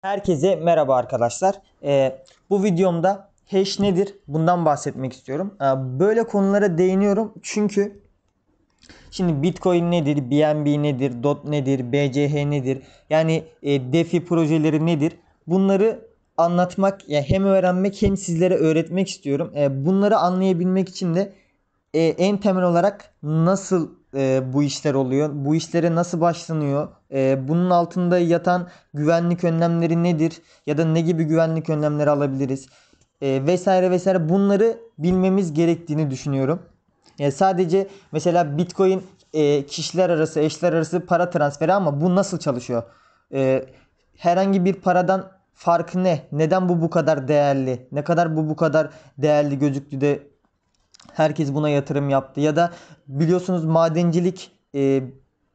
Herkese merhaba arkadaşlar. Bu videomda hash nedir? Bundan bahsetmek istiyorum. Böyle konulara değiniyorum çünkü şimdi Bitcoin nedir, BNB nedir, DOT nedir, BCH nedir? Yani DeFi projeleri nedir? Bunları anlatmak, ya hem öğrenmek hem sizlere öğretmek istiyorum. Bunları anlayabilmek için de en temel olarak nasıl bu işler oluyor? Bu işlere nasıl başlanıyor? Bunun altında yatan güvenlik önlemleri nedir? Ya da ne gibi güvenlik önlemleri alabiliriz? Vesaire vesaire bunları bilmemiz gerektiğini düşünüyorum. Sadece mesela Bitcoin kişiler arası, eşler arası para transferi ama bu nasıl çalışıyor? E, Herhangi bir paradan farkı ne? Neden bu kadar değerli? Ne kadar bu kadar değerli gözüktü de herkes buna yatırım yaptı? Ya da biliyorsunuz madencilik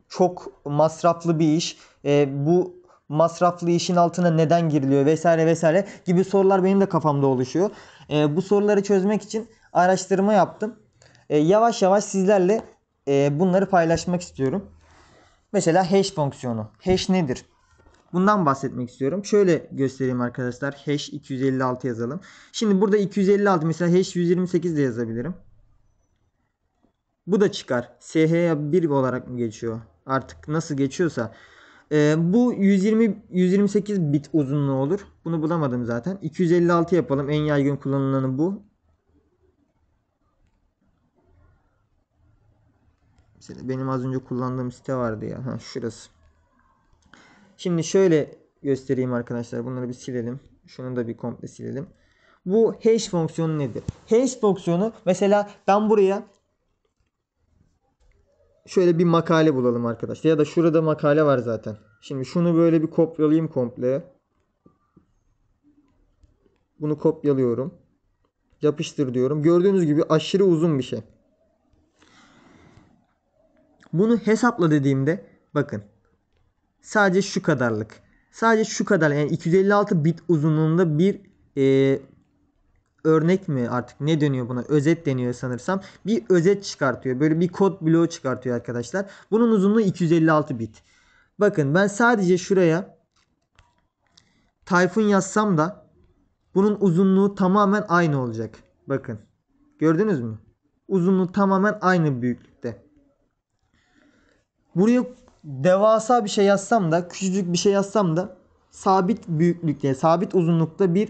çok masraflı bir iş. Bu masraflı işin altına neden giriliyor vesaire vesaire gibi sorular benim de kafamda oluşuyor. Bu soruları çözmek için araştırma yaptım. Yavaş yavaş sizlerle bunları paylaşmak istiyorum. Mesela hash fonksiyonu. Hash nedir? Bundan bahsetmek istiyorum. Şöyle göstereyim arkadaşlar. Hash 256 yazalım. Şimdi burada 256 mesela hash 128 de yazabilirim. Bu da çıkar. SH1 olarak mı geçiyor? Artık nasıl geçiyorsa. Bu 128 bit uzunluğu olur. Bunu bulamadım zaten. 256 yapalım. En yaygın kullanılanı bu. Mesela benim az önce kullandığım site vardı ya. Şurası. Şimdi şöyle göstereyim arkadaşlar. Bunları bir silelim. Şunu da bir komple silelim. Bu hash fonksiyonu nedir? Hash fonksiyonu mesela ben buraya şöyle bir makale bulalım arkadaşlar. Ya da şurada makale var zaten. Şimdi şunu böyle bir kopyalayayım komple. Bunu kopyalıyorum. Yapıştır diyorum. Gördüğünüz gibi aşırı uzun bir şey. Bunu hesapla dediğimde bakın. Sadece şu kadarlık. Sadece şu kadar yani 256 bit uzunluğunda bir örnek mi artık ne deniyor buna? Özet deniyor sanırsam. Bir özet çıkartıyor. Böyle bir kod bloğu çıkartıyor arkadaşlar. Bunun uzunluğu 256 bit. Bakın ben sadece şuraya Tayfun yazsam da bunun uzunluğu tamamen aynı olacak. Bakın. Gördünüz mü? Uzunluğu tamamen aynı büyüklükte. Buraya devasa bir şey yazsam da, küçücük bir şey yazsam da sabit büyüklükte, sabit uzunlukta bir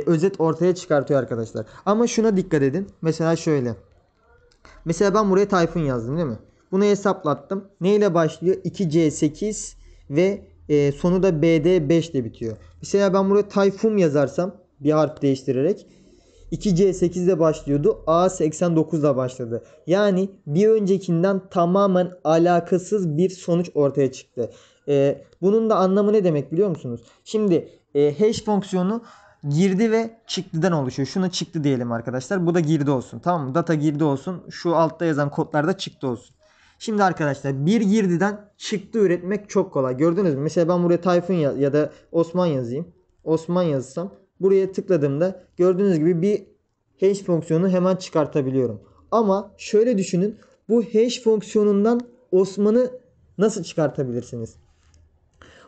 özet ortaya çıkartıyor arkadaşlar. Ama şuna dikkat edin. Mesela şöyle. Mesela ben buraya Tayfun yazdım değil mi? Bunu hesaplattım. Ne ile başlıyor? 2C8 ve sonu da BD5 ile bitiyor. Mesela ben buraya Tayfun yazarsam bir harf değiştirerek 2C8 ile başlıyordu. A89 ile başladı. Yani bir öncekinden tamamen alakasız bir sonuç ortaya çıktı. Bunun da anlamı ne demek biliyor musunuz? Şimdi hash fonksiyonu girdi ve çıktıdan oluşuyor. Şuna çıktı diyelim arkadaşlar. Bu da girdi olsun. Tamam mı? Data girdi olsun. Şu altta yazan kodlar da çıktı olsun. Şimdi arkadaşlar bir girdiden çıktı üretmek çok kolay. Gördünüz mü? Mesela ben buraya Tayfun ya da Osman yazayım. Osman yazsam buraya tıkladığımda gördüğünüz gibi bir hash fonksiyonu hemen çıkartabiliyorum. Ama şöyle düşünün. Bu hash fonksiyonundan Osman'ı nasıl çıkartabilirsiniz?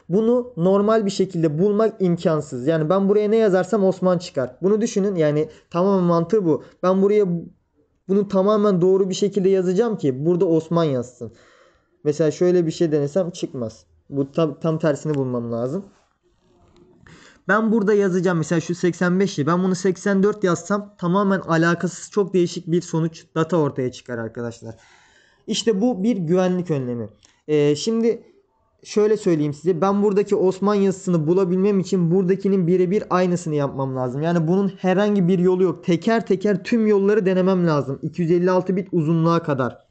Bunu normal bir şekilde bulmak imkansız. Yani ben buraya ne yazarsam Osman çıkar. Bunu düşünün. Yani tamamen mantığı bu. Ben buraya bunu tamamen doğru bir şekilde yazacağım ki burada Osman yazsın. Mesela şöyle bir şey denesem çıkmaz. Bu tam tersini bulmam lazım. Ben burada yazacağım mesela şu 85'i. Ben bunu 84 yazsam tamamen alakasız çok değişik bir sonuç data ortaya çıkar arkadaşlar. İşte bu bir güvenlik önlemi. Şimdi şöyle söyleyeyim size. Ben buradaki Osman yazısını bulabilmem için buradakinin birebir aynısını yapmam lazım. Yani bunun herhangi bir yolu yok. Teker teker tüm yolları denemem lazım. 256 bit uzunluğa kadar.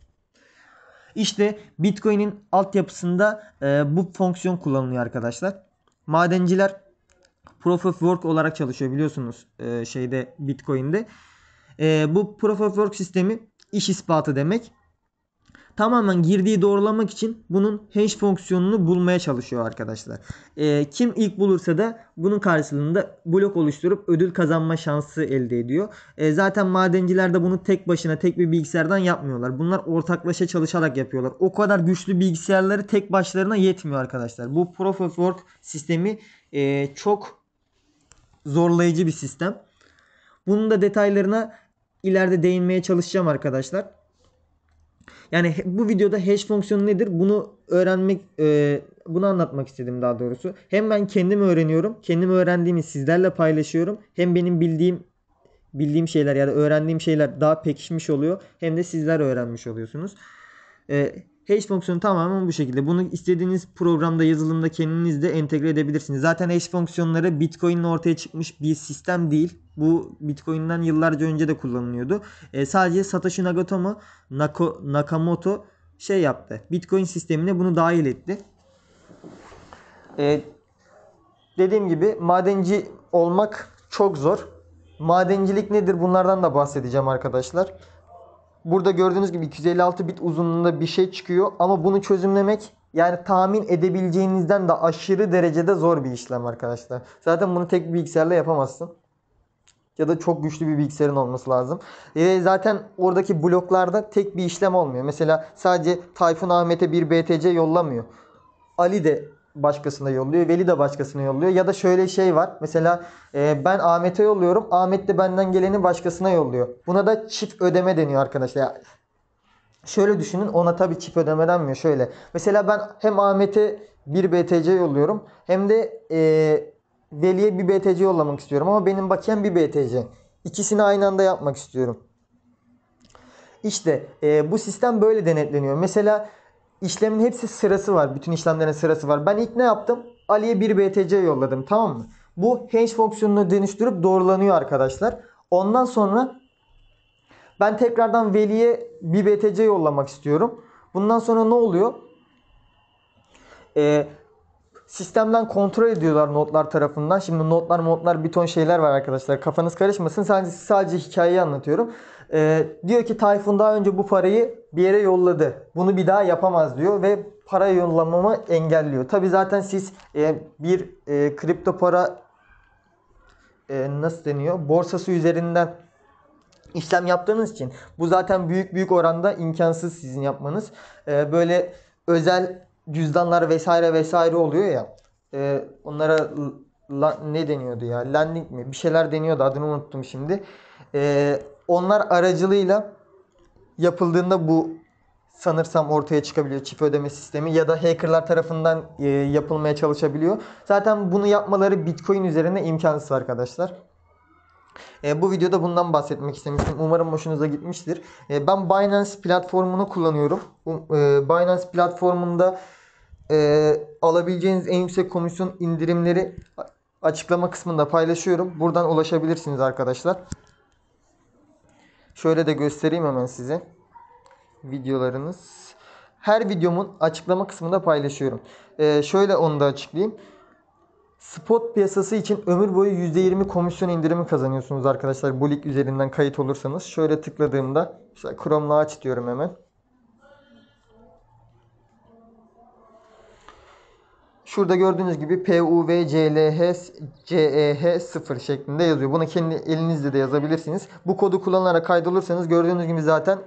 İşte Bitcoin'in altyapısında bu fonksiyon kullanılıyor arkadaşlar. Madenciler Proof of Work olarak çalışıyor biliyorsunuz Bitcoin'de. Bu Proof of Work sistemi iş ispatı demek. Tamamen girdiği doğrulamak için bunun hash fonksiyonunu bulmaya çalışıyor arkadaşlar. Kim ilk bulursa da bunun karşılığında blok oluşturup ödül kazanma şansı elde ediyor. Zaten madenciler de bunu tek başına tek bir bilgisayardan yapmıyorlar. Bunlar ortaklaşa çalışarak yapıyorlar. O kadar güçlü bilgisayarları tek başlarına yetmiyor arkadaşlar. Bu Proof of Work sistemi çok zorlayıcı bir sistem. Bunun da detaylarına ileride değinmeye çalışacağım arkadaşlar. Yani bu videoda hash fonksiyonu nedir? Bunu anlatmak istedim daha doğrusu. Hem ben kendim öğreniyorum. Kendim öğrendiğimi sizlerle paylaşıyorum. Hem benim bildiğim şeyler ya da öğrendiğim şeyler daha pekişmiş oluyor. Hem de sizler öğrenmiş oluyorsunuz. Hash fonksiyonu tamamen bu şekilde. Bunu istediğiniz programda, yazılımda kendiniz de entegre edebilirsiniz. Zaten hash fonksiyonları Bitcoin'le ortaya çıkmış bir sistem değil. Bu Bitcoin'den yıllarca önce de kullanılıyordu. Sadece Satoshi Nakamoto şey yaptı. Bitcoin sistemine bunu dahil etti. Dediğim gibi madenci olmak çok zor. Madencilik nedir? Bunlardan da bahsedeceğim arkadaşlar. Burada gördüğünüz gibi 256 bit uzunluğunda bir şey çıkıyor. Ama bunu çözümlemek yani tahmin edebileceğinizden de aşırı derecede zor bir işlem arkadaşlar. Zaten bunu tek bir bilgisayarla yapamazsın. Ya da çok güçlü bir bilgisayarın olması lazım. Zaten oradaki bloklarda tek bir işlem olmuyor. Mesela sadece Tayfun Ahmet'e bir BTC yollamıyor. Ali de başkasına yolluyor. Veli de başkasına yolluyor. Ya da şöyle şey var. Mesela ben Ahmet'e yolluyorum. Ahmet de benden geleni başkasına yolluyor. Buna da çift ödeme deniyor arkadaşlar. Şöyle düşünün. Ona tabii çift ödeme denmiyor. Şöyle. Mesela ben hem Ahmet'e bir BTC yolluyorum. Hem de Veli'ye bir BTC yollamak istiyorum. Ama benim bakiyem bir BTC. İkisini aynı anda yapmak istiyorum. İşte bu sistem böyle denetleniyor. Mesela işlemin hepsi sırası var. Bütün işlemlerin sırası var. Ben ilk ne yaptım? Ali'ye bir BTC yolladım. Tamam mı? Bu hash fonksiyonunu dönüştürüp doğrulanıyor arkadaşlar. Ondan sonra ben tekrardan Veli'ye bir BTC yollamak istiyorum. Bundan sonra ne oluyor? Sistemden kontrol ediyorlar notlar tarafından. Şimdi notlar bir ton şeyler var arkadaşlar. Kafanız karışmasın. Sadece hikayeyi anlatıyorum. Diyor ki Tayfun daha önce bu parayı bir yere yolladı. Bunu bir daha yapamaz diyor ve para yollamamı engelliyor. Tabi zaten siz bir kripto para nasıl deniyor? Borsası üzerinden işlem yaptığınız için bu zaten büyük oranda imkansız sizin yapmanız. Böyle özel cüzdanlar vesaire oluyor ya. Onlara ne deniyordu ya? Lending mi? Bir şeyler deniyordu. Adını unuttum şimdi. Onlar aracılığıyla yapıldığında bu sanırsam ortaya çıkabiliyor çift ödeme sistemi ya da hackerlar tarafından yapılmaya çalışabiliyor. Zaten bunu yapmaları Bitcoin üzerinde imkansız arkadaşlar. Bu videoda bundan bahsetmek istemiştim. Umarım hoşunuza gitmiştir. Ben Binance platformunu kullanıyorum. Binance platformunda alabileceğiniz en yüksek komisyon indirimleri açıklama kısmında paylaşıyorum. Buradan ulaşabilirsiniz arkadaşlar. Şöyle de göstereyim hemen size. Videolarınız. Her videomun açıklama kısmında paylaşıyorum. Şöyle onu da açıklayayım. Spot piyasası için ömür boyu %20 komisyon indirimi kazanıyorsunuz arkadaşlar. Bu lig üzerinden kayıt olursanız. Şöyle tıkladığımda mesela Chrome'la aç diyorum hemen. Şurada gördüğünüz gibi PUVCLH0 şeklinde yazıyor. Bunu kendi elinizle de yazabilirsiniz. Bu kodu kullanarak kaydolursanız gördüğünüz gibi zaten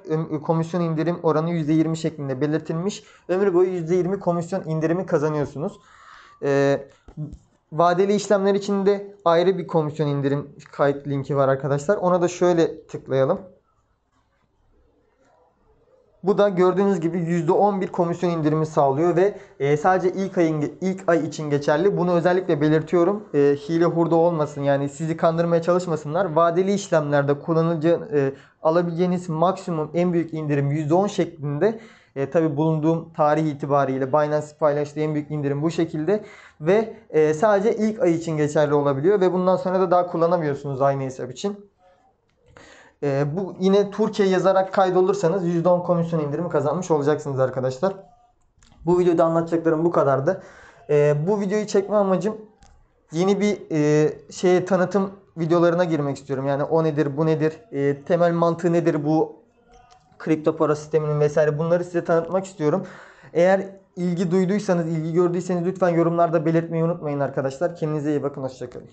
komisyon indirim oranı %20 şeklinde belirtilmiş. Ömür boyu %20 komisyon indirimi kazanıyorsunuz. Vadeli işlemler için de ayrı bir komisyon indirim kayıt linki var arkadaşlar. Ona da şöyle tıklayalım. Bu da gördüğünüz gibi %11 komisyon indirimi sağlıyor ve sadece ilk ay için geçerli. Bunu özellikle belirtiyorum. Hile hurda olmasın, yani sizi kandırmaya çalışmasınlar. Vadeli işlemlerde alabileceğiniz maksimum en büyük indirim %10 şeklinde. Tabi bulunduğum tarih itibariyle Binance paylaştığı en büyük indirim bu şekilde ve sadece ilk ay için geçerli olabiliyor ve bundan sonra da daha kullanamıyorsunuz aynı hesap için. Bu yine Türkiye yazarak kaydolursanız %10 komisyon indirimi kazanmış olacaksınız arkadaşlar. Bu videoda anlatacaklarım bu kadardı. Bu videoyu çekme amacım yeni bir tanıtım videolarına girmek istiyorum. Yani o nedir, bu nedir, temel mantığı nedir bu kripto para sisteminin vesaire, bunları size tanıtmak istiyorum. Eğer ilgi duyduysanız, ilgi gördüyseniz lütfen yorumlarda belirtmeyi unutmayın arkadaşlar. Kendinize iyi bakın, hoşçakalın.